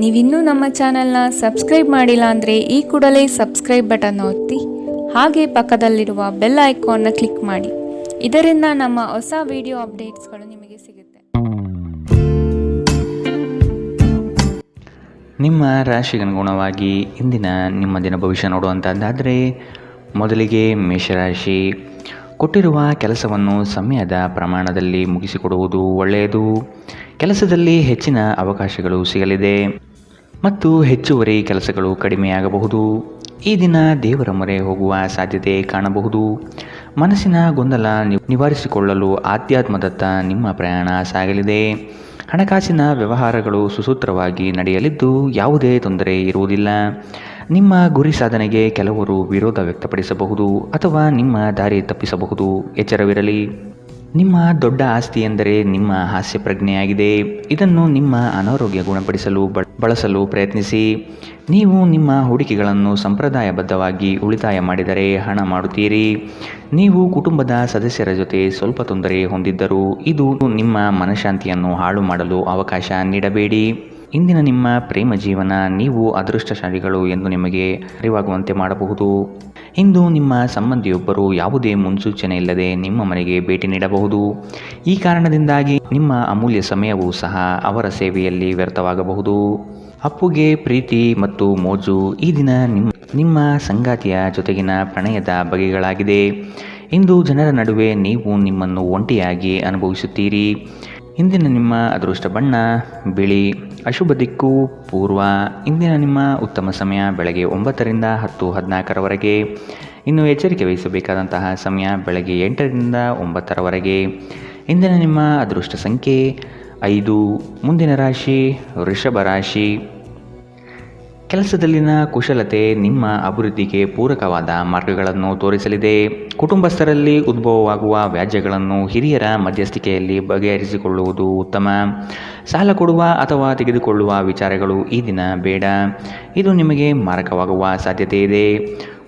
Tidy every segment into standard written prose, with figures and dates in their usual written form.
ನೀವಿನ್ನೂ ನಮ್ಮ ಚಾನೆಲ್ನ ಸಬ್ಸ್ಕ್ರೈಬ್ ಮಾಡಿಲ್ಲ ಅಂದರೆ ಈ ಕೂಡಲೇ ಸಬ್ಸ್ಕ್ರೈಬ್ ಬಟನ್ ಒತ್ತಿ ಹಾಗೆ ಪಕ್ಕದಲ್ಲಿರುವ ಬೆಲ್ ಐಕಾನ್ನ ಕ್ಲಿಕ್ ಮಾಡಿ. ಇದರಿಂದ ನಮ್ಮ ಹೊಸ ವಿಡಿಯೋ ಅಪ್ಡೇಟ್ಸ್ಗಳು ನಿಮಗೆ ಸಿಗುತ್ತೆ. ನಿಮ್ಮ ರಾಶಿಗನುಗುಣವಾಗಿ ಇಂದಿನ ನಿಮ್ಮ ದಿನ ಭವಿಷ್ಯ ನೋಡುವಂಥದ್ದಾದರೆ, ಮೊದಲಿಗೆ ಮೇಷರಾಶಿ. ಕೊಟ್ಟಿರುವ ಕೆಲಸವನ್ನು ಸಮಯದ ಪ್ರಮಾಣದಲ್ಲಿ ಮುಗಿಸಿಕೊಡುವುದು ಒಳ್ಳೆಯದು. ಕೆಲಸದಲ್ಲಿ ಹೆಚ್ಚಿನ ಅವಕಾಶಗಳು ಸಿಗಲಿದೆ ಮತ್ತು ಹೆಚ್ಚುವರಿ ಕೆಲಸಗಳು ಕಡಿಮೆಯಾಗಬಹುದು. ಈ ದಿನ ದೇವರ ಮೊರೆ ಹೋಗುವ ಸಾಧ್ಯತೆ ಕಾಣಬಹುದು. ಮನಸ್ಸಿನ ಗೊಂದಲ ನಿವಾರಿಸಿಕೊಳ್ಳಲು ಆಧ್ಯಾತ್ಮದತ್ತ ನಿಮ್ಮ ಪ್ರಯಾಣ ಸಾಗಲಿದೆ. ಹಣಕಾಸಿನ ವ್ಯವಹಾರಗಳು ಸುಸೂತ್ರವಾಗಿ ನಡೆಯಲಿದ್ದು ಯಾವುದೇ ತೊಂದರೆ ಇರುವುದಿಲ್ಲ. ನಿಮ್ಮ ಗುರಿ ಸಾಧನೆಗೆ ಕೆಲವರು ವಿರೋಧ ವ್ಯಕ್ತಪಡಿಸಬಹುದು ಅಥವಾ ನಿಮ್ಮ ದಾರಿ ತಪ್ಪಿಸಬಹುದು. ಎಚ್ಚರವಿರಲಿ. ನಿಮ್ಮ ದೊಡ್ಡ ಆಸ್ತಿ ಎಂದರೆ ನಿಮ್ಮ ಹಾಸ್ಯ ಪ್ರಜ್ಞೆಯಾಗಿದೆ. ಇದನ್ನು ನಿಮ್ಮ ಅನಾರೋಗ್ಯ ಗುಣಪಡಿಸಲು ಬಳಸಲು ಪ್ರಯತ್ನಿಸಿ. ನೀವು ನಿಮ್ಮ ಹೂಡಿಕೆಗಳನ್ನು ಸಂಪ್ರದಾಯಬದ್ಧವಾಗಿ ಉಳಿತಾಯ ಮಾಡಿದರೆ ಹಣ ಮಾಡುತ್ತೀರಿ. ನೀವು ಕುಟುಂಬದ ಸದಸ್ಯರ ಜೊತೆ ಸ್ವಲ್ಪ ತೊಂದರೆ ಹೊಂದಿದ್ದರೂ ಇದು ನಿಮ್ಮ ಮನಃಶಾಂತಿಯನ್ನು ಹಾಳು ಮಾಡಲು ಅವಕಾಶ ನೀಡಬೇಡಿ. ಇಂದಿನ ನಿಮ್ಮ ಪ್ರೇಮ ಜೀವನ ನೀವು ಅದೃಷ್ಟಶಾಲಿಗಳು ಎಂದು ನಿಮಗೆ ಅರಿವಾಗುವಂತೆ ಮಾಡಬಹುದು. ಇಂದು ನಿಮ್ಮ ಸಂಬಂಧಿಯೊಬ್ಬರು ಯಾವುದೇ ಮುನ್ಸೂಚನೆ ಇಲ್ಲದೆ ನಿಮ್ಮ ಮನೆಗೆ ಭೇಟಿ ನೀಡಬಹುದು. ಈ ಕಾರಣದಿಂದಾಗಿ ನಿಮ್ಮ ಅಮೂಲ್ಯ ಸಮಯವೂ ಸಹ ಅವರ ಸೇವೆಯಲ್ಲಿ ವ್ಯರ್ಥವಾಗಬಹುದು. ಅಪ್ಪುಗೆ ಪ್ರೀತಿ ಮತ್ತು ಮೋಜು. ಈ ದಿನ ನಿಮ್ಮ ಸಂಗಾತಿಯ ಜೊತೆಗಿನ ಪ್ರಣಯದ ಬಗೆಗಳಾಗಿದೆ. ಇಂದು ಜನರ ನಡುವೆ ನೀವು ನಿಮ್ಮನ್ನು ಒಂಟಿಯಾಗಿ ಅನುಭವಿಸುತ್ತೀರಿ. ಇಂದಿನ ನಿಮ್ಮ ಅದೃಷ್ಟ ಬಣ್ಣ ಬಿಳಿ. ಅಶುಭ ದಿಕ್ಕು ಪೂರ್ವ. ಇಂದಿನ ನಿಮ್ಮ ಉತ್ತಮ ಸಮಯ ಬೆಳಗ್ಗೆ 9ರಿಂದ 10:14ರವರೆಗೆ. ಇನ್ನು ಎಚ್ಚರಿಕೆ ವಹಿಸಬೇಕಾದಂತಹ ಸಮಯ ಬೆಳಗ್ಗೆ 8ರಿಂದ 9ರವರೆಗೆ. ಇಂದಿನ ನಿಮ್ಮ ಅದೃಷ್ಟ ಸಂಖ್ಯೆ 5. ಮುಂದಿನ ರಾಶಿ ವೃಷಭ ರಾಶಿ. ಕೆಲಸದಲ್ಲಿನ ಕುಶಲತೆ ನಿಮ್ಮ ಅಭಿವೃದ್ಧಿಗೆ ಪೂರಕವಾದ ಮಾರ್ಗಗಳನ್ನು ತೋರಿಸಲಿದೆ. ಕುಟುಂಬಸ್ಥರಲ್ಲಿ ಉದ್ಭವವಾಗುವ ವ್ಯಾಜ್ಯಗಳನ್ನು ಹಿರಿಯರ ಮಧ್ಯಸ್ಥಿಕೆಯಲ್ಲಿ ಬಗೆಹರಿಸಿಕೊಳ್ಳುವುದು ಉತ್ತಮ. ಸಾಲ ಕೊಡುವ ಅಥವಾ ತೆಗೆದುಕೊಳ್ಳುವ ವಿಚಾರಗಳು ಈ ದಿನ ಬೇಡ. ಇದು ನಿಮಗೆ ಮಾರಕವಾಗುವ ಸಾಧ್ಯತೆ ಇದೆ.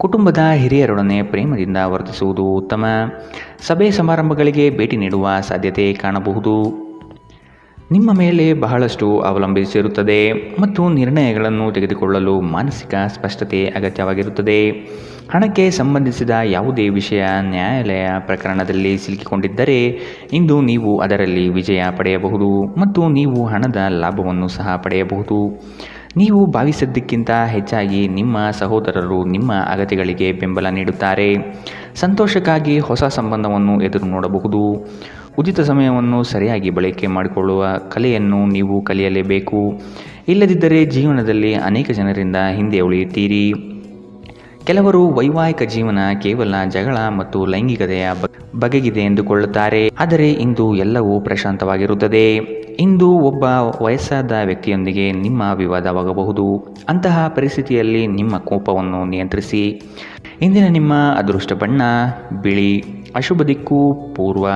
ಕುಟುಂಬದ ಹಿರಿಯರೊಡನೆ ಪ್ರೇಮದಿಂದ ವರ್ತಿಸುವುದು ಉತ್ತಮ. ಸಭೆ ಸಮಾರಂಭಗಳಿಗೆ ಭೇಟಿ ನೀಡುವ ಸಾಧ್ಯತೆ ಕಾಣಬಹುದು. ನಿಮ್ಮ ಮೇಲೆ ಬಹಳಷ್ಟು ಅವಲಂಬಿಸಿರುತ್ತದೆ ಮತ್ತು ನಿರ್ಣಯಗಳನ್ನು ತೆಗೆದುಕೊಳ್ಳಲು ಮಾನಸಿಕ ಸ್ಪಷ್ಟತೆ ಅಗತ್ಯವಾಗಿರುತ್ತದೆ. ಹಣಕ್ಕೆ ಸಂಬಂಧಿಸಿದ ಯಾವುದೇ ವಿಷಯ ನ್ಯಾಯಾಲಯ ಪ್ರಕರಣದಲ್ಲಿ ಸಿಲುಕಿಕೊಂಡಿದ್ದರೆ ಇಂದು ನೀವು ಅದರಲ್ಲಿ ವಿಜಯ ಪಡೆಯಬಹುದು ಮತ್ತು ನೀವು ಹಣದ ಲಾಭವನ್ನು ಸಹ ಪಡೆಯಬಹುದು. ನೀವು ಭಾವಿಸಿದ್ದಕ್ಕಿಂತ ಹೆಚ್ಚಾಗಿ ನಿಮ್ಮ ಸಹೋದರರು ನಿಮ್ಮ ಅಗತ್ಯಗಳಿಗೆ ಬೆಂಬಲ ನೀಡುತ್ತಾರೆ. ಸಂತೋಷಕ್ಕಾಗಿ ಹೊಸ ಸಂಬಂಧವನ್ನು ಎದುರು ನೋಡಬಹುದು. ಉಚಿತ ಸಮಯವನ್ನು ಸರಿಯಾಗಿ ಬಳಕೆ ಮಾಡಿಕೊಳ್ಳುವ ಕಲೆಯನ್ನು ನೀವು ಕಲಿಯಲೇಬೇಕು. ಇಲ್ಲದಿದ್ದರೆ ಜೀವನದಲ್ಲಿ ಅನೇಕ ಜನರಿಂದ ಹಿಂದೆ ಉಳಿಯುತ್ತೀರಿ. ಕೆಲವರು ವೈವಾಹಿಕ ಜೀವನ ಕೇವಲ ಜಗಳ ಮತ್ತು ಲೈಂಗಿಕತೆಯ ಬಗೆಗಿದೆ ಎಂದುಕೊಳ್ಳುತ್ತಾರೆ. ಆದರೆ ಇಂದು ಎಲ್ಲವೂ ಪ್ರಶಾಂತವಾಗಿರುತ್ತದೆ. ಇಂದು ಒಬ್ಬ ವಯಸ್ಸಾದ ವ್ಯಕ್ತಿಯೊಂದಿಗೆ ನಿಮ್ಮ ವಿವಾದವಾಗಬಹುದು. ಅಂತಹ ಪರಿಸ್ಥಿತಿಯಲ್ಲಿ ನಿಮ್ಮ ಕೋಪವನ್ನು ನಿಯಂತ್ರಿಸಿ. ಇಂದಿನ ನಿಮ್ಮ ಅದೃಷ್ಟ ಬಣ್ಣ ಬಿಳಿ. ಅಶುಭ ದಿಕ್ಕು ಪೂರ್ವ.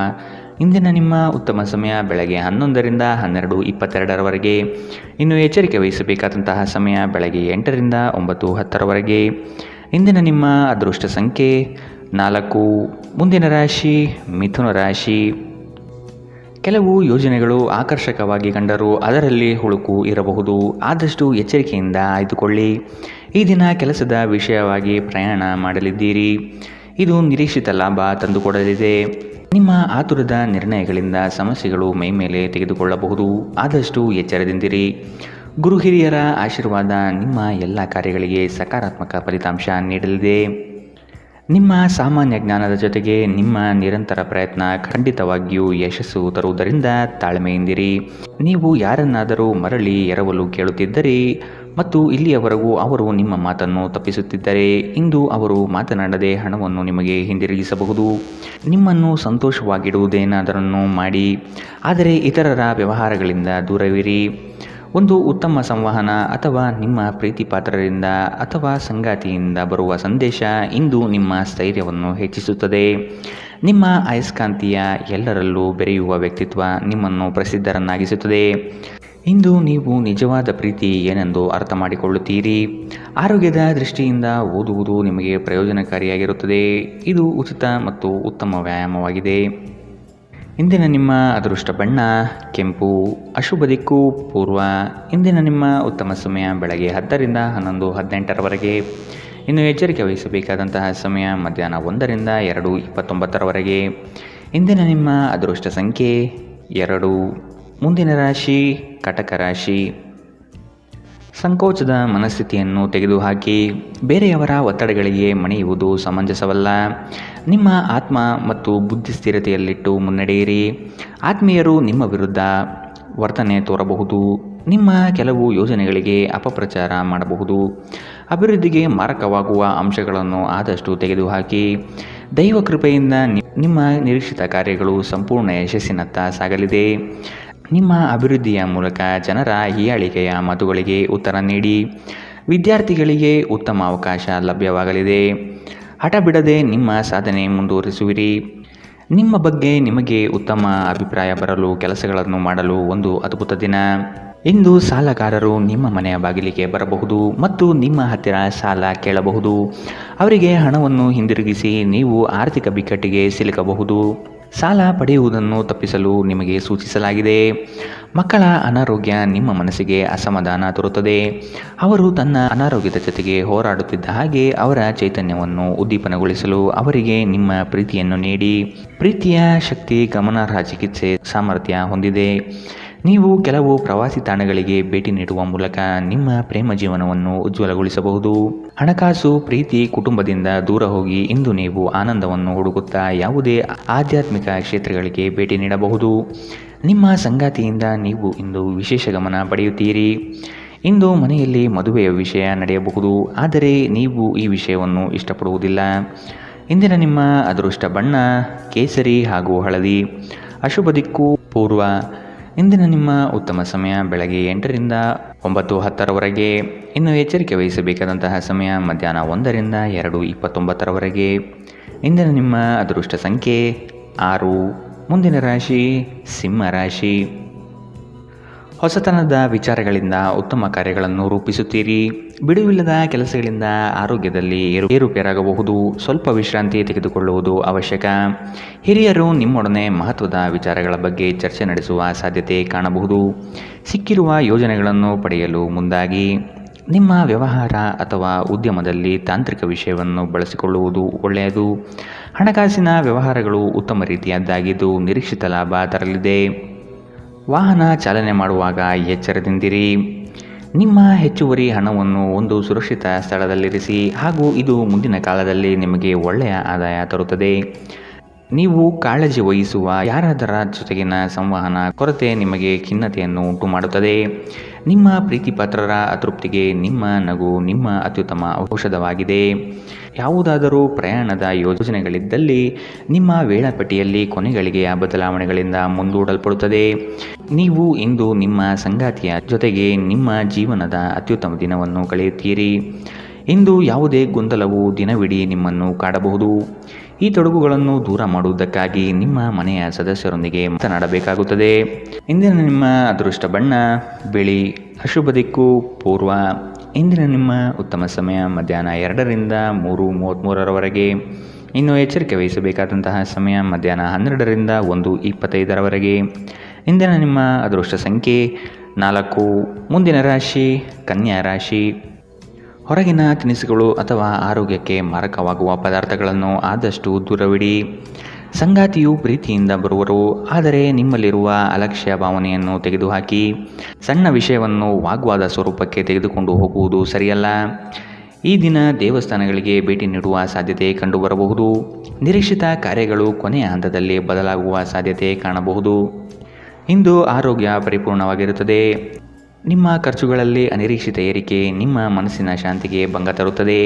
ಇಂದಿನ ನಿಮ್ಮ ಉತ್ತಮ ಸಮಯ ಬೆಳಗ್ಗೆ 11ರಿಂದ 12:22ರವರೆಗೆ. ಇನ್ನು ಎಚ್ಚರಿಕೆ ವಹಿಸಬೇಕಾದಂತಹ ಸಮಯ ಬೆಳಗ್ಗೆ 8ರಿಂದ 9:10ರವರೆಗೆ. ಇಂದಿನ ನಿಮ್ಮ ಅದೃಷ್ಟ ಸಂಖ್ಯೆ 4. ಮುಂದಿನ ರಾಶಿ ಮಿಥುನ ರಾಶಿ. ಕೆಲವು ಯೋಜನೆಗಳು ಆಕರ್ಷಕವಾಗಿ ಕಂಡರೂ ಅದರಲ್ಲಿ ಹುಳುಕು ಇರಬಹುದು. ಆದಷ್ಟು ಎಚ್ಚರಿಕೆಯಿಂದ ಆಯ್ದುಕೊಳ್ಳಿ. ಈ ದಿನ ಕೆಲಸದ ವಿಷಯವಾಗಿ ಪ್ರಯಾಣ ಮಾಡಲಿದ್ದೀರಿ. ಇದು ನಿರೀಕ್ಷಿತ ಲಾಭ ತಂದುಕೊಡಲಿದೆ. ನಿಮ್ಮ ಆತುರದ ನಿರ್ಣಯಗಳಿಂದ ಸಮಸ್ಯೆಗಳು ಮೈಮೇಲೆ ತೆಗೆದುಕೊಳ್ಳಬಹುದು. ಆದಷ್ಟು ಎಚ್ಚರದಿಂದಿರಿ. ಗುರು ಹಿರಿಯರ ಆಶೀರ್ವಾದ ನಿಮ್ಮ ಎಲ್ಲ ಕಾರ್ಯಗಳಿಗೆ ಸಕಾರಾತ್ಮಕ ಫಲಿತಾಂಶ ನೀಡಲಿದೆ. ನಿಮ್ಮ ಸಾಮಾನ್ಯ ಜ್ಞಾನದ ಜೊತೆಗೆ ನಿಮ್ಮ ನಿರಂತರ ಪ್ರಯತ್ನ ಖಂಡಿತವಾಗಿಯೂ ಯಶಸ್ಸು ತರುವುದರಿಂದ ತಾಳ್ಮೆಯಿಂದಿರಿ. ನೀವು ಯಾರನ್ನಾದರೂ ಮರಳಿ ಎರವಲು ಕೇಳುತ್ತಿದ್ದರೆ ಮತ್ತು ಇಲ್ಲಿಯವರೆಗೂ ಅವರು ನಿಮ್ಮ ಮಾತನ್ನು ತಪ್ಪಿಸುತ್ತಿದ್ದರೆ ಇಂದು ಅವರು ಮಾತನಾಡದೆ ಹಣವನ್ನು ನಿಮಗೆ ಹಿಂದಿರುಗಿಸಬಹುದು. ನಿಮ್ಮನ್ನು ಸಂತೋಷವಾಗಿಡುವುದೇನಾದರನ್ನು ಮಾಡಿ, ಆದರೆ ಇತರರ ವ್ಯವಹಾರಗಳಿಂದ ದೂರವಿರಿ. ಒಂದು ಉತ್ತಮ ಸಂವಹನ ಅಥವಾ ನಿಮ್ಮ ಪ್ರೀತಿ ಪಾತ್ರರಿಂದ ಅಥವಾ ಸಂಗಾತಿಯಿಂದ ಬರುವ ಸಂದೇಶ ಇಂದು ನಿಮ್ಮ ಸ್ಥೈರ್ಯವನ್ನು ಹೆಚ್ಚಿಸುತ್ತದೆ. ನಿಮ್ಮ ಅಯಸ್ಕಾಂತೀಯ ಎಲ್ಲರಲ್ಲೂ ಬೆರೆಯುವ ವ್ಯಕ್ತಿತ್ವ ನಿಮ್ಮನ್ನು ಪ್ರಸಿದ್ಧರನ್ನಾಗಿಸುತ್ತದೆ. ಇಂದು ನೀವು ನಿಜವಾದ ಪ್ರೀತಿ ಏನೆಂದು ಅರ್ಥ ಮಾಡಿಕೊಳ್ಳುತ್ತೀರಿ. ಆರೋಗ್ಯದ ದೃಷ್ಟಿಯಿಂದ ಓದುವುದು ನಿಮಗೆ ಪ್ರಯೋಜನಕಾರಿಯಾಗಿರುತ್ತದೆ. ಇದು ಉಚಿತ ಮತ್ತು ಉತ್ತಮ ವ್ಯಾಯಾಮವಾಗಿದೆ. ಇಂದಿನ ನಿಮ್ಮ ಅದೃಷ್ಟ ಬಣ್ಣ ಕೆಂಪು. ಅಶುಭ ದಿಕ್ಕು ಪೂರ್ವ. ಇಂದಿನ ನಿಮ್ಮ ಉತ್ತಮ ಸಮಯ ಬೆಳಗ್ಗೆ 10ರಿಂದ 11:18ರವರೆಗೆ. ಇನ್ನು ಎಚ್ಚರಿಕೆ ವಹಿಸಬೇಕಾದಂತಹ ಸಮಯ ಮಧ್ಯಾಹ್ನ 1ರಿಂದ 2:29ರವರೆಗೆ. ಇಂದಿನ ನಿಮ್ಮ ಅದೃಷ್ಟ ಸಂಖ್ಯೆ 2. ಮುಂದಿನ ರಾಶಿ ಕಟಕ ರಾಶಿ. ಸಂಕೋಚದ ಮನಸ್ಥಿತಿಯನ್ನು ತೆಗೆದುಹಾಕಿ ಬೇರೆಯವರ ಒತ್ತಡಗಳಿಗೆ ಮಣಿಯುವುದು ಸಮಂಜಸವಲ್ಲ. ನಿಮ್ಮ ಆತ್ಮ ಮತ್ತು ಬುದ್ಧಿ ಸ್ಥಿರತೆಯಲ್ಲಿಟ್ಟು ಮುನ್ನಡೆಯಿರಿ. ಆತ್ಮೀಯರು ನಿಮ್ಮ ವಿರುದ್ಧ ವರ್ತನೆ ತೋರಬಹುದು. ನಿಮ್ಮ ಕೆಲವು ಯೋಜನೆಗಳಿಗೆ ಅಪಪ್ರಚಾರ ಮಾಡಬಹುದು. ಅಭಿವೃದ್ಧಿಗೆ ಮಾರಕವಾಗುವ ಅಂಶಗಳನ್ನು ಆದಷ್ಟು ತೆಗೆದುಹಾಕಿ. ದೈವ ಕೃಪೆಯಿಂದ ನಿಮ್ಮ ನಿರೀಕ್ಷಿತ ಕಾರ್ಯಗಳು ಸಂಪೂರ್ಣ ಯಶಸ್ಸಿನತ್ತ ಸಾಗಲಿದೆ. ನಿಮ್ಮ ಅಭಿವೃದ್ಧಿಯ ಮೂಲಕ ಜನರ ಹೀಯಾಳಿಕೆಯ ಮಾತುಗಳಿಗೆ ಉತ್ತರ ನೀಡಿ. ವಿದ್ಯಾರ್ಥಿಗಳಿಗೆ ಉತ್ತಮ ಅವಕಾಶ ಲಭ್ಯವಾಗಲಿದೆ. ಹಠ ಬಿಡದೆ ನಿಮ್ಮ ಸಾಧನೆ ಮುಂದುವರಿಸುವಿರಿ. ನಿಮ್ಮ ಬಗ್ಗೆ ನಿಮಗೆ ಉತ್ತಮ ಅಭಿಪ್ರಾಯ ಬರಲು ಕೆಲಸಗಳನ್ನು ಮಾಡಲು ಒಂದು ಅದ್ಭುತ ದಿನ. ಇಂದು ಸಾಲಗಾರರು ನಿಮ್ಮ ಮನೆಯ ಬಾಗಿಲಿಗೆ ಬರಬಹುದು ಮತ್ತು ನಿಮ್ಮ ಹತ್ತಿರ ಸಾಲ ಕೇಳಬಹುದು. ಅವರಿಗೆ ಹಣವನ್ನು ಹಿಂದಿರುಗಿಸಿ ನೀವು ಆರ್ಥಿಕ ಬಿಕ್ಕಟ್ಟಿಗೆ ಸಿಲುಕಬಹುದು. ಸಾಲ ಪಡೆಯುವುದನ್ನು ತಪ್ಪಿಸಲು ನಿಮಗೆ ಸೂಚಿಸಲಾಗಿದೆ. ಮಕ್ಕಳ ಅನಾರೋಗ್ಯ ನಿಮ್ಮ ಮನಸ್ಸಿಗೆ ಅಸಮಾಧಾನ ತರುತ್ತದೆ. ಅವರು ತನ್ನ ಅನಾರೋಗ್ಯದ ಜೊತೆಗೆ ಹೋರಾಡುತ್ತಿದ್ದ ಹಾಗೆ ಅವರ ಚೈತನ್ಯವನ್ನು ಉದ್ದೀಪನಗೊಳಿಸಲು ಅವರಿಗೆ ನಿಮ್ಮ ಪ್ರೀತಿಯನ್ನು ನೀಡಿ. ಪ್ರೀತಿಯ ಶಕ್ತಿ ಗಮನಾರ್ಹ ಚಿಕಿತ್ಸೆ ಸಾಮರ್ಥ್ಯ ಹೊಂದಿದೆ. ನೀವು ಕೆಲವು ಪ್ರವಾಸಿ ತಾಣಗಳಿಗೆ ಭೇಟಿ ನೀಡುವ ಮೂಲಕ ನಿಮ್ಮ ಪ್ರೇಮ ಜೀವನವನ್ನು ಉಜ್ವಲಗೊಳಿಸಬಹುದು. ಹಣಕಾಸು, ಪ್ರೀತಿ, ಕುಟುಂಬದಿಂದ ದೂರ ಹೋಗಿ ಇಂದು ನೀವು ಆನಂದವನ್ನು ಹುಡುಕುತ್ತಾ ಯಾವುದೇ ಆಧ್ಯಾತ್ಮಿಕ ಕ್ಷೇತ್ರಗಳಿಗೆ ಭೇಟಿ ನೀಡಬಹುದು. ನಿಮ್ಮ ಸಂಗಾತಿಯಿಂದ ನೀವು ಇಂದು ವಿಶೇಷ ಗಮನ ಪಡೆಯುತ್ತೀರಿ. ಇಂದು ಮನೆಯಲ್ಲಿ ಮದುವೆಯ ವಿಷಯ ನಡೆಯಬಹುದು, ಆದರೆ ನೀವು ಈ ವಿಷಯವನ್ನು ಇಷ್ಟಪಡುವುದಿಲ್ಲ. ಇಂದಿನ ನಿಮ್ಮ ಅದೃಷ್ಟ ಬಣ್ಣ ಕೇಸರಿ ಹಾಗೂ ಹಳದಿ. ಅಶುಭ ದಿಕ್ಕು ಪೂರ್ವ. ಇಂದಿನ ನಿಮ್ಮ ಉತ್ತಮ ಸಮಯ ಬೆಳಗ್ಗೆ 8ರಿಂದ 9:10ರವರೆಗೆ. ಇನ್ನು ಎಚ್ಚರಿಕೆ ವಹಿಸಬೇಕಾದಂತಹ ಸಮಯ ಮಧ್ಯಾಹ್ನ 1ರಿಂದ 2:29ರವರೆಗೆ. ಇಂದಿನ ನಿಮ್ಮ ಅದೃಷ್ಟ ಸಂಖ್ಯೆ 6. ಮುಂದಿನ ರಾಶಿ ಸಿಂಹ ರಾಶಿ. ಹೊಸತನದ ವಿಚಾರಗಳಿಂದ ಉತ್ತಮ ಕಾರ್ಯಗಳನ್ನು ರೂಪಿಸುತ್ತೀರಿ. ಬಿಡುವಿಲ್ಲದ ಕೆಲಸಗಳಿಂದ ಆರೋಗ್ಯದಲ್ಲಿ ಏರುಪೇರಾಗಬಹುದು. ಸ್ವಲ್ಪ ವಿಶ್ರಾಂತಿ ತೆಗೆದುಕೊಳ್ಳುವುದು ಅವಶ್ಯಕ. ಹಿರಿಯರು ನಿಮ್ಮೊಡನೆ ಮಹತ್ವದ ವಿಚಾರಗಳ ಬಗ್ಗೆ ಚರ್ಚೆ ನಡೆಸುವ ಸಾಧ್ಯತೆ ಕಾಣಬಹುದು. ಸಿಕ್ಕಿರುವ ಯೋಜನೆಗಳನ್ನು ಪಡೆಯಲು ಮುಂದಾಗಿ. ನಿಮ್ಮ ವ್ಯವಹಾರ ಅಥವಾ ಉದ್ಯಮದಲ್ಲಿ ತಾಂತ್ರಿಕ ವಿಷಯವನ್ನು ಬಳಸಿಕೊಳ್ಳುವುದು ಒಳ್ಳೆಯದು. ಹಣಕಾಸಿನ ವ್ಯವಹಾರಗಳು ಉತ್ತಮ ರೀತಿಯದ್ದಾಗಿದ್ದು ನಿರೀಕ್ಷಿತ ಲಾಭ ತರಲಿದೆ. ವಾಹನ ಚಾಲನೆ ಮಾಡುವಾಗ ಎಚ್ಚರದಿಂದಿರಿ. ನಿಮ್ಮ ಹೆಚ್ಚುವರಿ ಹಣವನ್ನು ಒಂದು ಸುರಕ್ಷಿತ ಸ್ಥಳದಲ್ಲಿರಿಸಿ ಹಾಗೂ ಇದು ಮುಂದಿನ ಕಾಲದಲ್ಲಿ ನಿಮಗೆ ಒಳ್ಳೆಯ ಆದಾಯ ತರುತ್ತದೆ. ನೀವು ಕಾಳಜಿ ವಹಿಸುವ ಯಾರಾದರ ಜೊತೆಗಿನ ಸಂವಹನ ಕೊರತೆ ನಿಮಗೆ ಖಿನ್ನತೆಯನ್ನು ಉಂಟು ಮಾಡುತ್ತದೆ. ನಿಮ್ಮ ಪ್ರೀತಿಪಾತ್ರರ ಅತೃಪ್ತಿಗೆ ನಿಮ್ಮ ನಗು ನಿಮ್ಮ ಅತ್ಯುತ್ತಮ ಔಷಧವಾಗಿದೆ. ಯಾವುದಾದರೂ ಪ್ರಯಾಣದ ಯೋಜನೆಗಳಿದ್ದಲ್ಲಿ ನಿಮ್ಮ ವೇಳಾಪಟ್ಟಿಯಲ್ಲಿ ಕೊನೆಗಳಿಗೆಯ ಬದಲಾವಣೆಗಳಿಂದ ಮುಂದೂಡಲ್ಪಡುತ್ತದೆ. ನೀವು ಇಂದು ನಿಮ್ಮ ಸಂಗಾತಿಯ ಜೊತೆಗೆ ನಿಮ್ಮ ಜೀವನದ ಅತ್ಯುತ್ತಮ ದಿನವನ್ನು ಕಳೆಯುತ್ತೀರಿ. ಇಂದು ಯಾವುದೇ ಗೊಂದಲವು ದಿನವಿಡೀ ನಿಮ್ಮನ್ನು ಕಾಡಬಹುದು. ಈ ತೊಡಗುಗಳನ್ನು ದೂರ ಮಾಡುವುದಕ್ಕಾಗಿ ನಿಮ್ಮ ಮನೆಯ ಸದಸ್ಯರೊಂದಿಗೆ ಮಾತನಾಡಬೇಕಾಗುತ್ತದೆ. ಇಂದಿನ ನಿಮ್ಮ ಅದೃಷ್ಟ ಬಣ್ಣ ಬಿಳಿ. ಅಶುಭ ದಿಕ್ಕು ಪೂರ್ವ. ಇಂದಿನ ನಿಮ್ಮ ಉತ್ತಮ ಸಮಯ ಮಧ್ಯಾಹ್ನ 2ರಿಂದ 3:33ರವರೆಗೆ. ಇನ್ನು ಎಚ್ಚರಿಕೆ ವಹಿಸಬೇಕಾದಂತಹ ಸಮಯ ಮಧ್ಯಾಹ್ನ 12ರಿಂದ 1:25ರವರೆಗೆ. ಇಂದಿನ ನಿಮ್ಮ ಅದೃಷ್ಟ ಸಂಖ್ಯೆ 4. ಮುಂದಿನ ರಾಶಿ ಕನ್ಯಾ ರಾಶಿ. ಹೊರಗಿನ ತಿನಿಸುಗಳು ಅಥವಾ ಆರೋಗ್ಯಕ್ಕೆ ಮಾರಕವಾಗುವ ಪದಾರ್ಥಗಳನ್ನು ಆದಷ್ಟು ದೂರವಿಡಿ. ಸಂಗಾತಿಯು ಪ್ರೀತಿಯಿಂದ ಬರುವರು, ಆದರೆ ನಿಮ್ಮಲ್ಲಿರುವ ಅಲಕ್ಷ್ಯ ಭಾವನೆಯನ್ನು ತೆಗೆದುಹಾಕಿ. ಸಣ್ಣ ವಿಷಯವನ್ನು ವಾಗ್ವಾದ ಸ್ವರೂಪಕ್ಕೆ ತೆಗೆದುಕೊಂಡು ಹೋಗುವುದು ಸರಿಯಲ್ಲ. ಈ ದಿನ ದೇವಸ್ಥಾನಗಳಿಗೆ ಭೇಟಿ ನೀಡುವ ಸಾಧ್ಯತೆ ಕಂಡುಬರಬಹುದು. ನಿರೀಕ್ಷಿತ ಕಾರ್ಯಗಳು ಕೊನೆಯ ಹಂತದಲ್ಲಿ ಬದಲಾಗುವ ಸಾಧ್ಯತೆ ಕಾಣಬಹುದು. ಇಂದು ಆರೋಗ್ಯ ಪರಿಪೂರ್ಣವಾಗಿರುತ್ತದೆ. ನಿಮ್ಮ ಖರ್ಚುಗಳಲ್ಲಿ ಅನಿರೀಕ್ಷಿತ ಏರಿಕೆ ನಿಮ್ಮ ಮನಸ್ಸಿನ ಶಾಂತಿಗೆ ಭಂಗ ತರುತ್ತದೆ.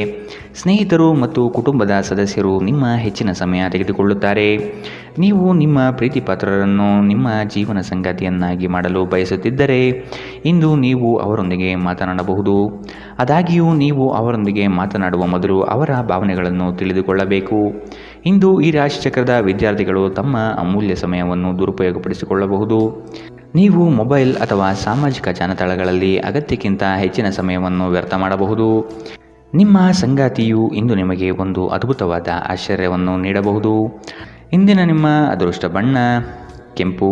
ಸ್ನೇಹಿತರು ಮತ್ತು ಕುಟುಂಬದ ಸದಸ್ಯರು ನಿಮ್ಮ ಹೆಚ್ಚಿನ ಸಮಯ ತೆಗೆದುಕೊಳ್ಳುತ್ತಾರೆ. ನೀವು ನಿಮ್ಮ ಪ್ರೀತಿಪಾತ್ರರನ್ನು ನಿಮ್ಮ ಜೀವನ ಸಂಗಾತಿಯನ್ನಾಗಿ ಮಾಡಲು ಬಯಸುತ್ತಿದ್ದರೆ ಇಂದು ನೀವು ಅವರೊಂದಿಗೆ ಮಾತನಾಡಬಹುದು. ಆದಾಗ್ಯೂ ನೀವು ಅವರೊಂದಿಗೆ ಮಾತನಾಡುವ ಮೊದಲು ಅವರ ಭಾವನೆಗಳನ್ನು ತಿಳಿದುಕೊಳ್ಳಬೇಕು. ಇಂದು ಈ ರಾಶಿಚಕ್ರದ ವಿದ್ಯಾರ್ಥಿಗಳು ತಮ್ಮ ಅಮೂಲ್ಯ ಸಮಯವನ್ನು ದುರುಪಯೋಗಪಡಿಸಿಕೊಳ್ಳಬಹುದು. ನೀವು ಮೊಬೈಲ್ ಅಥವಾ ಸಾಮಾಜಿಕ ಜಾಲತಾಣಗಳಲ್ಲಿ ಅಗತ್ಯಕ್ಕಿಂತ ಹೆಚ್ಚಿನ ಸಮಯವನ್ನು ವ್ಯರ್ಥ ಮಾಡಬಹುದು. ನಿಮ್ಮ ಸಂಗಾತಿಯು ಇಂದು ನಿಮಗೆ ಒಂದು ಅದ್ಭುತವಾದ ಆಶ್ಚರ್ಯವನ್ನು ನೀಡಬಹುದು. ಇಂದಿನ ನಿಮ್ಮ ಅದೃಷ್ಟ ಬಣ್ಣ ಕೆಂಪು.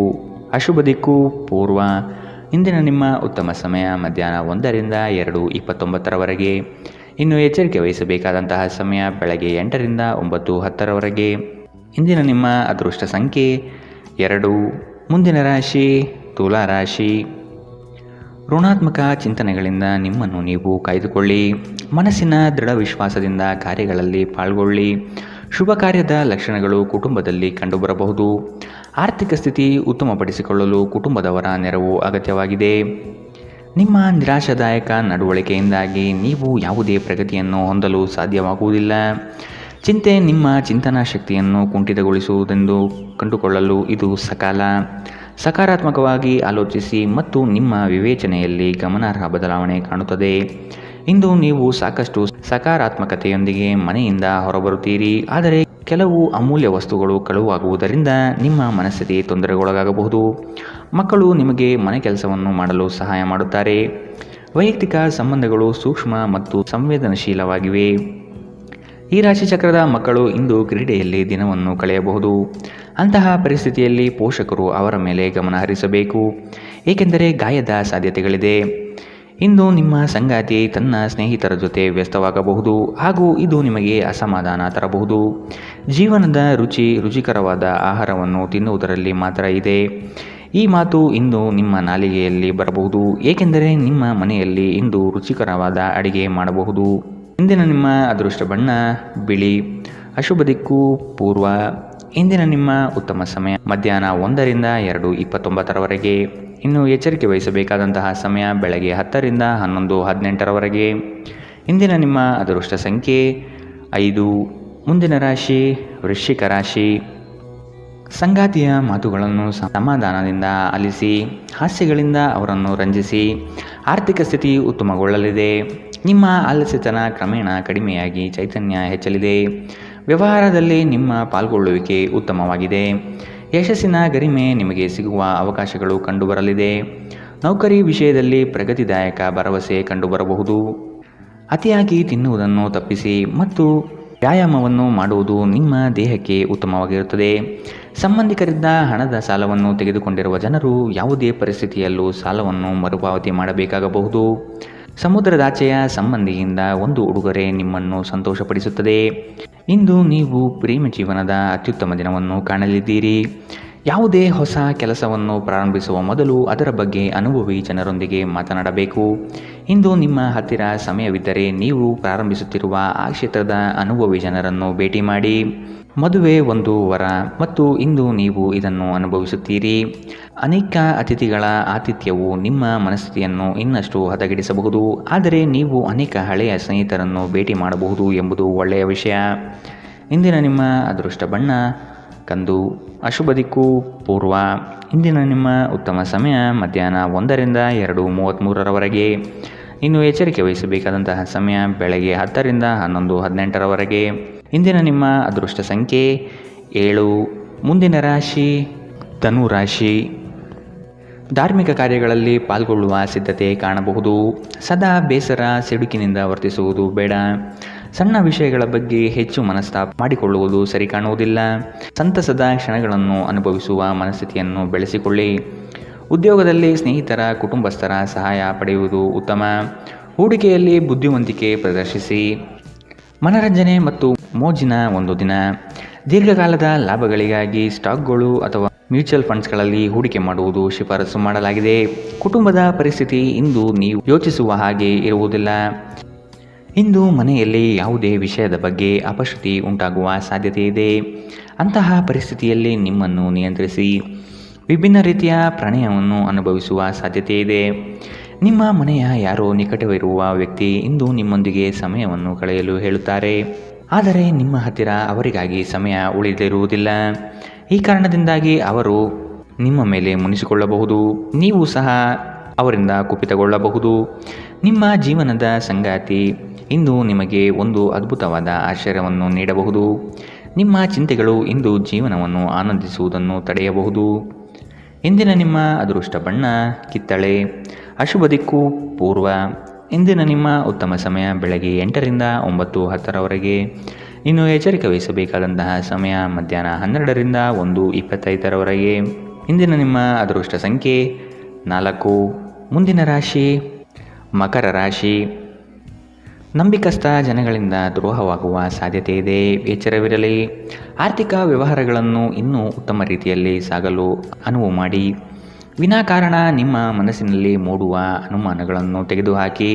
ಅಶುಭ ದಿಕ್ಕು ಪೂರ್ವ. ಇಂದಿನ ನಿಮ್ಮ ಉತ್ತಮ ಸಮಯ ಮಧ್ಯಾಹ್ನ 1ರಿಂದ 2:29 ಇನ್ನು ಎಚ್ಚರಿಕೆ ವಹಿಸಬೇಕಾದಂತಹ ಸಮಯ ಬೆಳಗ್ಗೆ 8ರಿಂದ 9:10 ಇಂದಿನ ನಿಮ್ಮ ಅದೃಷ್ಟ ಸಂಖ್ಯೆ 2. ಮುಂದಿನ ರಾಶಿ ತುಲಾ ರಾಶಿ. ಋಣಾತ್ಮಕ ಚಿಂತನೆಗಳಿಂದ ನಿಮ್ಮನ್ನು ನೀವು ಕಾಯ್ದುಕೊಳ್ಳಿ. ಮನಸ್ಸಿನ ದೃಢ ವಿಶ್ವಾಸದಿಂದ ಕಾರ್ಯಗಳಲ್ಲಿ ಪಾಲ್ಗೊಳ್ಳಿ. ಶುಭ ಕಾರ್ಯದ ಲಕ್ಷಣಗಳು ಕುಟುಂಬದಲ್ಲಿ ಕಂಡುಬರಬಹುದು. ಆರ್ಥಿಕ ಸ್ಥಿತಿ ಉತ್ತಮಪಡಿಸಿಕೊಳ್ಳಲು ಕುಟುಂಬದವರ ನೆರವು ಅಗತ್ಯವಾಗಿದೆ. ನಿಮ್ಮ ನಿರಾಶಾದಾಯಕ ನಡವಳಿಕೆಯಿಂದಾಗಿ ನೀವು ಯಾವುದೇ ಪ್ರಗತಿಯನ್ನು ಹೊಂದಲು ಸಾಧ್ಯವಾಗುವುದಿಲ್ಲ. ಚಿಂತೆ ನಿಮ್ಮ ಚಿಂತನಾ ಶಕ್ತಿಯನ್ನು ಕುಂಠಿತಗೊಳಿಸುವುದೆಂದು ಕಂಡುಕೊಳ್ಳಲು ಇದು ಸಕಾಲ. ಸಕಾರಾತ್ಮಕವಾಗಿ ಆಲೋಚಿಸಿ ಮತ್ತು ನಿಮ್ಮ ವಿವೇಚನೆಯಲ್ಲಿ ಗಮನಾರ್ಹ ಬದಲಾವಣೆ ಕಾಣುತ್ತದೆ. ಇಂದು ನೀವು ಸಾಕಷ್ಟು ಸಕಾರಾತ್ಮಕತೆಯೊಂದಿಗೆ ಮನೆಯಿಂದ ಹೊರಬರುತ್ತೀರಿ. ಆದರೆ ಕೆಲವು ಅಮೂಲ್ಯ ವಸ್ತುಗಳು ಕಳುವಾಗುವುದರಿಂದ ನಿಮ್ಮ ಮನಸ್ಥಿತಿ ತೊಂದರೆಗೊಳಗಾಗಬಹುದು. ಮಕ್ಕಳು ನಿಮಗೆ ಮನೆ ಕೆಲಸವನ್ನು ಮಾಡಲು ಸಹಾಯ ಮಾಡುತ್ತಾರೆ. ವೈಯಕ್ತಿಕ ಸಂಬಂಧಗಳು ಸೂಕ್ಷ್ಮ ಮತ್ತು ಸಂವೇದನಶೀಲವಾಗಿವೆ. ಈ ರಾಶಿಚಕ್ರದ ಮಕ್ಕಳು ಇಂದು ಕ್ರೀಡೆಯಲ್ಲಿ ದಿನವನ್ನು ಕಳೆಯಬಹುದು. ಅಂತಹ ಪರಿಸ್ಥಿತಿಯಲ್ಲಿ ಪೋಷಕರು ಅವರ ಮೇಲೆ ಗಮನ ಹರಿಸಬೇಕು, ಏಕೆಂದರೆ ಗಾಯದ ಸಾಧ್ಯತೆಗಳಿದೆ. ಇಂದು ನಿಮ್ಮ ಸಂಗಾತಿ ತನ್ನ ಸ್ನೇಹಿತರ ಜೊತೆ ವ್ಯಸ್ತವಾಗಬಹುದು ಹಾಗೂ ಇದು ನಿಮಗೆ ಅಸಮಾಧಾನ ತರಬಹುದು. ಜೀವನದ ರುಚಿಕರವಾದ ಆಹಾರವನ್ನು ತಿನ್ನುವುದರಲ್ಲಿ ಮಾತ್ರ ಇದೆ. ಈ ಮಾತು ಇಂದು ನಿಮ್ಮ ನಾಲಿಗೆಯಲ್ಲಿ ಬರಬಹುದು, ಏಕೆಂದರೆ ನಿಮ್ಮ ಮನೆಯಲ್ಲಿ ಇಂದು ರುಚಿಕರವಾದ ಅಡಿಗೆ ಮಾಡಬಹುದು. ಇಂದಿನ ನಿಮ್ಮ ಅದೃಷ್ಟ ಬಣ್ಣ ಬಿಳಿ. ಅಶುಭ ದಿಕ್ಕು ಪೂರ್ವ. ಇಂದಿನ ನಿಮ್ಮ ಉತ್ತಮ ಸಮಯ ಮಧ್ಯಾಹ್ನ 1ರಿಂದ 2:29 ಇನ್ನು ಎಚ್ಚರಿಕೆ ವಹಿಸಬೇಕಾದಂತಹ ಸಮಯ ಬೆಳಗ್ಗೆ 10ರಿಂದ 11:18 ಇಂದಿನ ನಿಮ್ಮ ಅದೃಷ್ಟ ಸಂಖ್ಯೆ 5. ಮುಂದಿನ ರಾಶಿ ವೃಶ್ಚಿಕ ರಾಶಿ. ಸಂಗಾತಿಯ ಮಾತುಗಳನ್ನು ಸಮಾಧಾನದಿಂದ ಆಲಿಸಿ. ಹಾಸ್ಯಗಳಿಂದ ಅವರನ್ನು ರಂಜಿಸಿ. ಆರ್ಥಿಕ ಸ್ಥಿತಿ ಉತ್ತಮಗೊಳ್ಳಲಿದೆ. ನಿಮ್ಮ ಆಲಸ್ಯತನ ಕ್ರಮೇಣ ಕಡಿಮೆಯಾಗಿ ಚೈತನ್ಯ ಹೆಚ್ಚಲಿದೆ. ವ್ಯವಹಾರದಲ್ಲಿ ನಿಮ್ಮ ಪಾಲ್ಗೊಳ್ಳುವಿಕೆ ಉತ್ತಮವಾಗಿದೆ. ಯಶಸ್ಸಿನ ಗರಿಮೆ ನಿಮಗೆ ಸಿಗುವ ಅವಕಾಶಗಳು ಕಂಡುಬರಲಿದೆ. ನೌಕರಿ ವಿಷಯದಲ್ಲಿ ಪ್ರಗತಿದಾಯಕ ಭರವಸೆ ಕಂಡುಬರಬಹುದು. ಅತಿಯಾಗಿ ತಿನ್ನುವುದನ್ನು ತಪ್ಪಿಸಿ ಮತ್ತು ವ್ಯಾಯಾಮವನ್ನು ಮಾಡುವುದು ನಿಮ್ಮ ದೇಹಕ್ಕೆ ಉತ್ತಮವಾಗಿರುತ್ತದೆ. ಸಂಬಂಧಿಕರಿಂದ ಹಣದ ಸಾಲವನ್ನು ತೆಗೆದುಕೊಂಡಿರುವ ಜನರು ಯಾವುದೇ ಪರಿಸ್ಥಿತಿಯಲ್ಲೂ ಸಾಲವನ್ನು ಮರುಪಾವತಿ ಮಾಡಬೇಕಾಗಬಹುದು. ಸಮುದ್ರದಾಚೆಯ ಸಂಬಂಧಿಯಿಂದ ಒಂದು ಉಡುಗೊರೆ ನಿಮ್ಮನ್ನು ಸಂತೋಷಪಡಿಸುತ್ತದೆ. ಇಂದು ನೀವು ಪ್ರೇಮ ಜೀವನದ ಅತ್ಯುತ್ತಮ ದಿನವನ್ನು ಕಾಣಲಿದ್ದೀರಿ. ಯಾವುದೇ ಹೊಸ ಕೆಲಸವನ್ನು ಪ್ರಾರಂಭಿಸುವ ಮೊದಲು ಅದರ ಬಗ್ಗೆ ಅನುಭವಿ ಜನರೊಂದಿಗೆ ಮಾತನಾಡಬೇಕು. ಇಂದು ನಿಮ್ಮ ಹತ್ತಿರ ಸಮಯವಿದ್ದರೆ ನೀವು ಪ್ರಾರಂಭಿಸುತ್ತಿರುವ ಆ ಕ್ಷೇತ್ರದ ಅನುಭವಿ ಜನರನ್ನು ಭೇಟಿ ಮಾಡಿ. ಮದುವೆ ಒಂದು ವರ ಮತ್ತು ಇಂದು ನೀವು ಇದನ್ನು ಅನುಭವಿಸುತ್ತೀರಿ. ಅನೇಕ ಅತಿಥಿಗಳ ಆತಿಥ್ಯವು ನಿಮ್ಮ ಮನಸ್ಥಿತಿಯನ್ನು ಇನ್ನಷ್ಟು ಹದಗೆಡಿಸಬಹುದು. ಆದರೆ ನೀವು ಅನೇಕ ಹಳೆಯ ಸ್ನೇಹಿತರನ್ನು ಭೇಟಿ ಮಾಡಬಹುದು ಎಂಬುದು ಒಳ್ಳೆಯ ವಿಷಯ. ಇಂದಿನ ನಿಮ್ಮ ಅದೃಷ್ಟ ಬಣ್ಣ ಕಂದು. ಅಶುಭ ದಿಕ್ಕು ಪೂರ್ವ. ಇಂದಿನ ನಿಮ್ಮ ಉತ್ತಮ ಸಮಯ ಮಧ್ಯಾಹ್ನ 1ರಿಂದ 2:33 ಇನ್ನು ಎಚ್ಚರಿಕೆ ವಹಿಸಬೇಕಾದಂತಹ ಸಮಯ ಬೆಳಗ್ಗೆ 10ರಿಂದ 11:18 ಇಂದಿನ ನಿಮ್ಮ ಅದೃಷ್ಟ ಸಂಖ್ಯೆ 7. ಮುಂದಿನ ರಾಶಿ ಧನು ರಾಶಿ. ಧಾರ್ಮಿಕ ಕಾರ್ಯಗಳಲ್ಲಿ ಪಾಲ್ಗೊಳ್ಳುವ ಸಿದ್ಧತೆ ಕಾಣಬಹುದು. ಸದಾ ಬೇಸರ ಸಿಡುಕಿನಿಂದ ವರ್ತಿಸುವುದು ಬೇಡ. ಸಣ್ಣ ವಿಷಯಗಳ ಬಗ್ಗೆ ಹೆಚ್ಚು ಮನಸ್ತಾಪ ಮಾಡಿಕೊಳ್ಳುವುದು ಸರಿ ಕಾಣುವುದಿಲ್ಲ. ಸಂತಸದ ಕ್ಷಣಗಳನ್ನು ಅನುಭವಿಸುವ ಮನಸ್ಥಿತಿಯನ್ನು ಬೆಳೆಸಿಕೊಳ್ಳಿ. ಉದ್ಯೋಗದಲ್ಲಿ ಸ್ನೇಹಿತರ ಕುಟುಂಬಸ್ಥರ ಸಹಾಯ ಪಡೆಯುವುದು ಉತ್ತಮ. ಹೂಡಿಕೆಯಲ್ಲಿ ಬುದ್ಧಿವಂತಿಕೆ ಪ್ರದರ್ಶಿಸಿ. ಮನರಂಜನೆ ಮತ್ತು ಮೋಜಿನ ಒಂದು ದಿನ. ದೀರ್ಘಕಾಲದ ಲಾಭಗಳಿಗಾಗಿ ಸ್ಟಾಕ್ಗಳು ಅಥವಾ ಮ್ಯೂಚುವಲ್ ಫಂಡ್ಸ್ಗಳಲ್ಲಿ ಹೂಡಿಕೆ ಮಾಡುವುದು ಶಿಫಾರಸು ಮಾಡಲಾಗಿದೆ. ಕುಟುಂಬದ ಪರಿಸ್ಥಿತಿ ಇಂದು ನೀವು ಯೋಚಿಸುವ ಹಾಗೆ ಇರುವುದಿಲ್ಲ. ಇಂದು ಮನೆಯಲ್ಲಿ ಯಾವುದೇ ವಿಷಯದ ಬಗ್ಗೆ ಅಪಶ್ರುತಿ ಉಂಟಾಗುವ ಸಾಧ್ಯತೆ ಇದೆ. ಅಂತಹ ಪರಿಸ್ಥಿತಿಯಲ್ಲಿ ನಿಮ್ಮನ್ನು ನಿಯಂತ್ರಿಸಿ. ವಿಭಿನ್ನ ರೀತಿಯ ಪ್ರಣಯವನ್ನು ಅನುಭವಿಸುವ ಸಾಧ್ಯತೆ ಇದೆ. ನಿಮ್ಮ ಮನೆಯ ಯಾರೋ ನಿಕಟವಿರುವ ವ್ಯಕ್ತಿ ಇಂದು ನಿಮ್ಮೊಂದಿಗೆ ಸಮಯವನ್ನು ಕಳೆಯಲು ಹೇಳುತ್ತಾರೆ. ಆದರೆ ನಿಮ್ಮ ಹತ್ತಿರ ಅವರಿಗಾಗಿ ಸಮಯ ಉಳಿದಿರುವುದಿಲ್ಲ. ಈ ಕಾರಣದಿಂದಾಗಿ ಅವರು ನಿಮ್ಮ ಮೇಲೆ ಮುನಿಸಿಕೊಳ್ಳಬಹುದು. ನೀವು ಸಹ ಅವರಿಂದ ಕುಪಿತಗೊಳ್ಳಬಹುದು. ನಿಮ್ಮ ಜೀವನದ ಸಂಗಾತಿ ಇಂದು ನಿಮಗೆ ಒಂದು ಅದ್ಭುತವಾದ ಆಶ್ಚರ್ಯವನ್ನು ನೀಡಬಹುದು. ನಿಮ್ಮ ಚಿಂತೆಗಳು ಇಂದು ಜೀವನವನ್ನು ಆನಂದಿಸುವುದನ್ನು ತಡೆಯಬಹುದು. ಇಂದಿನ ನಿಮ್ಮ ಅದೃಷ್ಟ ಬಣ್ಣ ಕಿತ್ತಳೆ. ಅಶುಭ ದಿಕ್ಕು ಪೂರ್ವ. ಇಂದಿನ ನಿಮ್ಮ ಉತ್ತಮ ಸಮಯ ಬೆಳಗ್ಗೆ 8ರಿಂದ 9:10 ಇನ್ನು ಎಚ್ಚರಿಕೆ ವಹಿಸಬೇಕಾದಂತಹ ಸಮಯ ಮಧ್ಯಾಹ್ನ 12ರಿಂದ 1:25 ಇಂದಿನ ನಿಮ್ಮ ಅದೃಷ್ಟ ಸಂಖ್ಯೆ 4. ಮುಂದಿನ ರಾಶಿ ಮಕರ ರಾಶಿ. ನಂಬಿಕಸ್ಥ ಜನಗಳಿಂದ ದ್ರೋಹವಾಗುವ ಸಾಧ್ಯತೆ ಇದೆ, ಎಚ್ಚರವಿರಲಿ. ಆರ್ಥಿಕ ವ್ಯವಹಾರಗಳನ್ನು ಇನ್ನೂ ಉತ್ತಮ ರೀತಿಯಲ್ಲಿ ಸಾಗಲು ಅನುವು ಮಾಡಿ. ವಿನಾಕಾರಣ ನಿಮ್ಮ ಮನಸ್ಸಿನಲ್ಲಿ ಮೂಡುವ ಅನುಮಾನಗಳನ್ನು ತೆಗೆದುಹಾಕಿ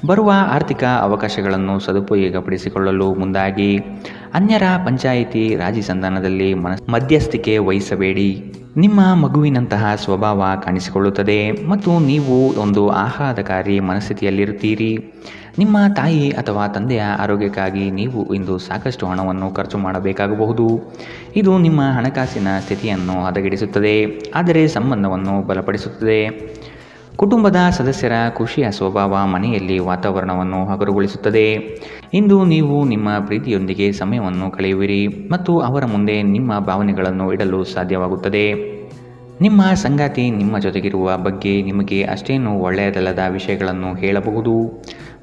ಬರುವ ಆರ್ಥಿಕ ಅವಕಾಶಗಳನ್ನು ಸದುಪಯೋಗಪಡಿಸಿಕೊಳ್ಳಲು ಮುಂದಾಗಿ. ಅನ್ಯರ ಪಂಚಾಯಿತಿ ರಾಜಿ ಸಂಧಾನದಲ್ಲಿ ಮಧ್ಯಸ್ಥಿಕೆ ವಹಿಸಬೇಡಿ. ನಿಮ್ಮ ಮಗುವಿನಂತಹ ಸ್ವಭಾವ ಕಾಣಿಸಿಕೊಳ್ಳುತ್ತದೆ ಮತ್ತು ನೀವು ಒಂದು ಆಹ್ಲಾದಕಾರಿ ಮನಸ್ಥಿತಿಯಲ್ಲಿರುತ್ತೀರಿ. ನಿಮ್ಮ ತಾಯಿ ಅಥವಾ ತಂದೆಯ ಆರೋಗ್ಯಕ್ಕಾಗಿ ನೀವು ಇಂದು ಸಾಕಷ್ಟು ಹಣವನ್ನು ಖರ್ಚು ಮಾಡಬೇಕಾಗಬಹುದು. ಇದು ನಿಮ್ಮ ಹಣಕಾಸಿನ ಸ್ಥಿತಿಯನ್ನು ಹದಗೆಡಿಸುತ್ತದೆ, ಆದರೆ ಸಂಬಂಧವನ್ನು ಬಲಪಡಿಸುತ್ತದೆ. ಕುಟುಂಬದ ಸದಸ್ಯರ ಖುಷಿಯ ಸ್ವಭಾವ ಮನೆಯಲ್ಲಿ ವಾತಾವರಣವನ್ನು ಹಗುರಗೊಳಿಸುತ್ತದೆ. ಇಂದು ನೀವು ನಿಮ್ಮ ಪ್ರೀತಿಯೊಂದಿಗೆ ಸಮಯವನ್ನು ಕಳೆಯುವಿರಿ ಮತ್ತು ಅವರ ಮುಂದೆ ನಿಮ್ಮ ಭಾವನೆಗಳನ್ನು ಇಡಲು ಸಾಧ್ಯವಾಗುತ್ತದೆ. ನಿಮ್ಮ ಸಂಗಾತಿ ನಿಮ್ಮ ಜೊತೆಗಿರುವ ಬಗ್ಗೆ ನಿಮಗೆ ಅಷ್ಟೇನು ಒಳ್ಳೆಯದಲ್ಲದ ವಿಷಯಗಳನ್ನು ಹೇಳಬಹುದು.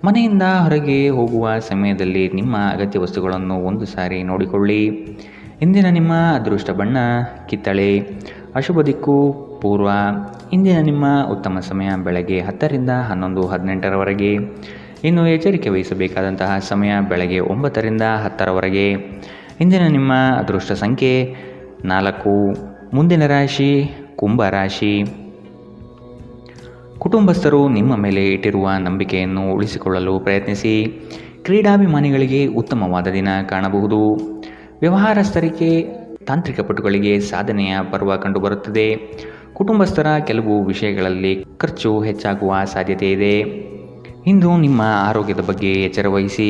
ಮನೆಯಿಂದ ಹೊರಗೆ ಹೋಗುವ ಸಮಯದಲ್ಲಿ ನಿಮ್ಮ ಅಗತ್ಯ ವಸ್ತುಗಳನ್ನು ಒಂದು ಸಾರಿ ನೋಡಿಕೊಳ್ಳಿ. ಇಂದಿನ ನಿಮ್ಮ ಅದೃಷ್ಟ ಬಣ್ಣ ಕಿತ್ತಳೆ. ಅಶುಭ ದಿಕ್ಕು ಪೂರ್ವ. ಇಂದಿನ ನಿಮ್ಮ ಉತ್ತಮ ಸಮಯ ಬೆಳಗ್ಗೆ 10 ರಿಂದ 11:18ರವರೆಗೆ. ಇನ್ನು ಎಚ್ಚರಿಕೆ ವಹಿಸಬೇಕಾದಂತಹ ಸಮಯ ಬೆಳಗ್ಗೆ 9 ರಿಂದ 10ರವರೆಗೆ. ಇಂದಿನ ನಿಮ್ಮ ಅದೃಷ್ಟ ಸಂಖ್ಯೆ 4. ಮುಂದಿನ ರಾಶಿ ಕುಂಭ ರಾಶಿ. ಕುಟುಂಬಸ್ಥರು ನಿಮ್ಮ ಮೇಲೆ ಇಟ್ಟಿರುವ ನಂಬಿಕೆಯನ್ನು ಉಳಿಸಿಕೊಳ್ಳಲು ಪ್ರಯತ್ನಿಸಿ. ಕ್ರೀಡಾಭಿಮಾನಿಗಳಿಗೆ ಉತ್ತಮವಾದ ದಿನ ಕಾಣಬಹುದು. ವ್ಯವಹಾರಸ್ಥರಿಗೆ ತಾಂತ್ರಿಕ ಪಟುಗಳಿಗೆ ಸಾಧನೆಯ ಪರ್ವ ಕಂಡುಬರುತ್ತದೆ. ಕುಟುಂಬಸ್ಥರ ಕೆಲವು ವಿಷಯಗಳಲ್ಲಿ ಖರ್ಚು ಹೆಚ್ಚಾಗುವ ಸಾಧ್ಯತೆ ಇದೆ. ಇಂದು ನಿಮ್ಮ ಆರೋಗ್ಯದ ಬಗ್ಗೆ ಎಚ್ಚರ ವಹಿಸಿ.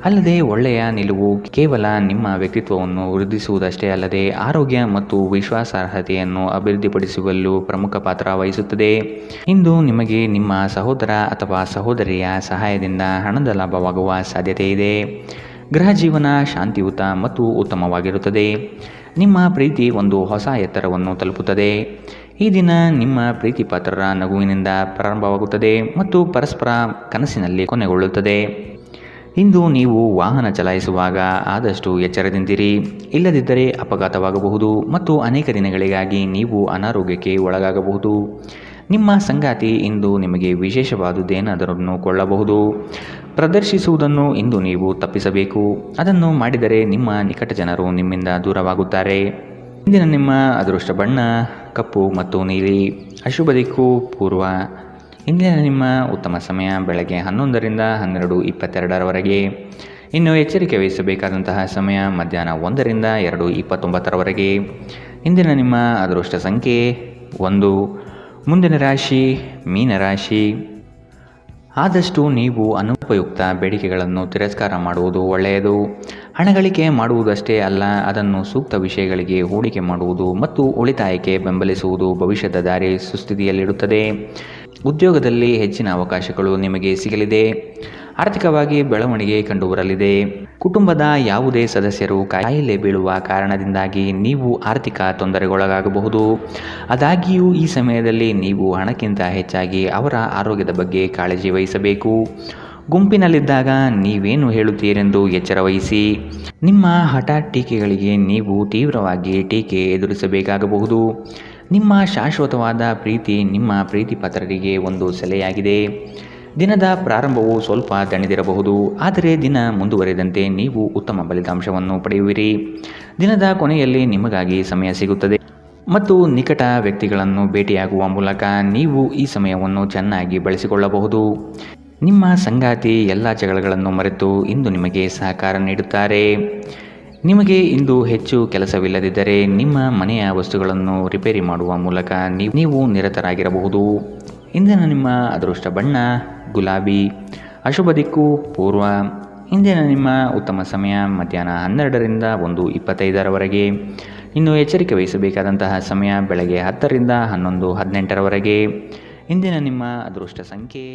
ಅಲ್ಲದೆ ಒಳ್ಳೆಯ ನಿಲುವು ಕೇವಲ ನಿಮ್ಮ ವ್ಯಕ್ತಿತ್ವವನ್ನು ವೃದ್ಧಿಸುವುದಷ್ಟೇ ಅಲ್ಲದೆ ಆರೋಗ್ಯ ಮತ್ತು ವಿಶ್ವಾಸಾರ್ಹತೆಯನ್ನು ಅಭಿವೃದ್ಧಿಪಡಿಸುವಲ್ಲೂ ಪ್ರಮುಖ ಪಾತ್ರ ವಹಿಸುತ್ತದೆ. ಇಂದು ನಿಮಗೆ ನಿಮ್ಮ ಸಹೋದರ ಅಥವಾ ಸಹೋದರಿಯ ಸಹಾಯದಿಂದ ಹಣದ ಲಾಭವಾಗುವ ಸಾಧ್ಯತೆ ಇದೆ. ಗೃಹ ಜೀವನ ಶಾಂತಿಯುತ ಮತ್ತು ಉತ್ತಮವಾಗಿರುತ್ತದೆ. ನಿಮ್ಮ ಪ್ರೀತಿ ಒಂದು ಹೊಸ ಎತ್ತರವನ್ನು ತಲುಪುತ್ತದೆ. ಈ ದಿನ ನಿಮ್ಮ ಪ್ರೀತಿ ಪಾತ್ರರ ನಗುವಿನಿಂದ ಪ್ರಾರಂಭವಾಗುತ್ತದೆ ಮತ್ತು ಪರಸ್ಪರ ಕನಸಿನಲ್ಲಿ ಕೊನೆಗೊಳ್ಳುತ್ತದೆ. ಇಂದು ನೀವು ವಾಹನ ಚಲಾಯಿಸುವಾಗ ಆದಷ್ಟು ಎಚ್ಚರದಿಂದಿರಿ, ಇಲ್ಲದಿದ್ದರೆ ಅಪಘಾತವಾಗಬಹುದು ಮತ್ತು ಅನೇಕ ದಿನಗಳಿಗಾಗಿ ನೀವು ಅನಾರೋಗ್ಯಕ್ಕೆ ಒಳಗಾಗಬಹುದು. ನಿಮ್ಮ ಸಂಗಾತಿ ಇಂದು ನಿಮಗೆ ವಿಶೇಷವಾದುದೇನಾದರನ್ನು ಕೊಳ್ಳಬಹುದು. ಪ್ರದರ್ಶಿಸುವುದನ್ನು ಇಂದು ನೀವು ತಪ್ಪಿಸಬೇಕು. ಅದನ್ನು ಮಾಡಿದರೆ ನಿಮ್ಮ ನಿಕಟ ಜನರು ನಿಮ್ಮಿಂದ ದೂರವಾಗುತ್ತಾರೆ. ಇಂದಿನ ನಿಮ್ಮ ಅದೃಷ್ಟ ಬಣ್ಣ ಕಪ್ಪು ಮತ್ತು ನೀಲಿ. ಅಶುಭ ದಿಕ್ಕು ಪೂರ್ವ. ಇಂದಿನ ನಿಮ್ಮ ಉತ್ತಮ ಸಮಯ ಬೆಳಗ್ಗೆ 11 ರಿಂದ 12:22ರವರೆಗೆ. ಇನ್ನು ಎಚ್ಚರಿಕೆ ವಹಿಸಬೇಕಾದಂತಹ ಸಮಯ ಮಧ್ಯಾಹ್ನ 1 ರಿಂದ 2:29ರವರೆಗೆ. ಇಂದಿನ ನಿಮ್ಮ ಅದೃಷ್ಟ ಸಂಖ್ಯೆ 1. ಮುಂದಿನ ರಾಶಿ ಮೀನರಾಶಿ. ಆದಷ್ಟು ನೀವು ಅನುಪಯುಕ್ತ ಬೇಡಿಕೆಗಳನ್ನು ತಿರಸ್ಕಾರ ಮಾಡುವುದು ಒಳ್ಳೆಯದು. ಹಣಗಳಿಕೆ ಮಾಡುವುದಷ್ಟೇ ಅಲ್ಲ, ಅದನ್ನು ಸೂಕ್ತ ವಿಷಯಗಳಿಗೆ ಹೂಡಿಕೆ ಮಾಡುವುದು ಮತ್ತು ಉಳಿತಾಯಕ್ಕೆ ಬೆಂಬಲಿಸುವುದು ಭವಿಷ್ಯದ ದಾರಿ ಸುಸ್ಥಿತಿಯಲ್ಲಿಡುತ್ತದೆ. ಉದ್ಯೋಗದಲ್ಲಿ ಹೆಚ್ಚಿನ ಅವಕಾಶಗಳು ನಿಮಗೆ ಸಿಗಲಿದೆ. ಆರ್ಥಿಕವಾಗಿ ಬೆಳವಣಿಗೆ ಕಂಡುಬರಲಿದೆ. ಕುಟುಂಬದ ಯಾವುದೇ ಸದಸ್ಯರು ಕಾಯಿಲೆ ಬೀಳುವ ಕಾರಣದಿಂದಾಗಿ ನೀವು ಆರ್ಥಿಕ ತೊಂದರೆಗೊಳಗಾಗಬಹುದು. ಆದಾಗ್ಯೂ ಈ ಸಮಯದಲ್ಲಿ ನೀವು ಹಣಕ್ಕಿಂತ ಹೆಚ್ಚಾಗಿ ಅವರ ಆರೋಗ್ಯದ ಬಗ್ಗೆ ಕಾಳಜಿ ವಹಿಸಬೇಕು. ಗುಂಪಿನಲ್ಲಿದ್ದಾಗ ನೀವೇನು ಹೇಳುತ್ತೀರೆಂದು ಎಚ್ಚರ ವಹಿಸಿ. ನಿಮ್ಮ ಹಠಾತ್ ಟೀಕೆಗಳಿಗೆ ನೀವು ತೀವ್ರವಾಗಿ ಟೀಕೆ ಎದುರಿಸಬೇಕಾಗಬಹುದು. ನಿಮ್ಮ ಶಾಶ್ವತವಾದ ಪ್ರೀತಿ ನಿಮ್ಮ ಪ್ರೀತಿ ಪಾತ್ರರಿಗೆ ಒಂದು ಸೆಲೆಯಾಗಿದೆ. ದಿನದ ಪ್ರಾರಂಭವು ಸ್ವಲ್ಪ ದಣಿದಿರಬಹುದು, ಆದರೆ ದಿನ ಮುಂದುವರೆದಂತೆ ನೀವು ಉತ್ತಮ ಫಲಿತಾಂಶವನ್ನು ಪಡೆಯುವಿರಿ. ದಿನದ ಕೊನೆಯಲ್ಲಿ ನಿಮಗಾಗಿ ಸಮಯ ಸಿಗುತ್ತದೆ ಮತ್ತು ನಿಕಟ ವ್ಯಕ್ತಿಗಳನ್ನು ಭೇಟಿಯಾಗುವ ಮೂಲಕ ನೀವು ಈ ಸಮಯವನ್ನು ಚೆನ್ನಾಗಿ ಬಳಸಿಕೊಳ್ಳಬಹುದು. ನಿಮ್ಮ ಸಂಗಾತಿ ಎಲ್ಲ ಜಗಳಗಳನ್ನು ಮರೆತು ಇಂದು ನಿಮಗೆ ಸಹಕಾರ ನೀಡುತ್ತಾರೆ. ನಿಮಗೆ ಇಂದು ಹೆಚ್ಚು ಕೆಲಸವಿಲ್ಲದಿದ್ದರೆ ನಿಮ್ಮ ಮನೆಯ ವಸ್ತುಗಳನ್ನು ರಿಪೇರಿ ಮಾಡುವ ಮೂಲಕ ನೀವು ನಿರತರಾಗಿರಬಹುದು. ಇಂದಿನ ನಿಮ್ಮ ಅದೃಷ್ಟ ಬಣ್ಣ ಗುಲಾಬಿ. ಅಶುಭ ದಿಕ್ಕು ಪೂರ್ವ. ಇಂದಿನ ನಿಮ್ಮ ಉತ್ತಮ ಸಮಯ ಮಧ್ಯಾಹ್ನ 12 ರಿಂದ 1:25ರವರೆಗೆ. ಇನ್ನು ಎಚ್ಚರಿಕೆ ವಹಿಸಬೇಕಾದಂತಹ ಸಮಯ ಬೆಳಗ್ಗೆ 10 ರಿಂದ 11:18ರವರೆಗೆ. ಇಂದಿನ ನಿಮ್ಮ ಅದೃಷ್ಟ ಸಂಖ್ಯೆ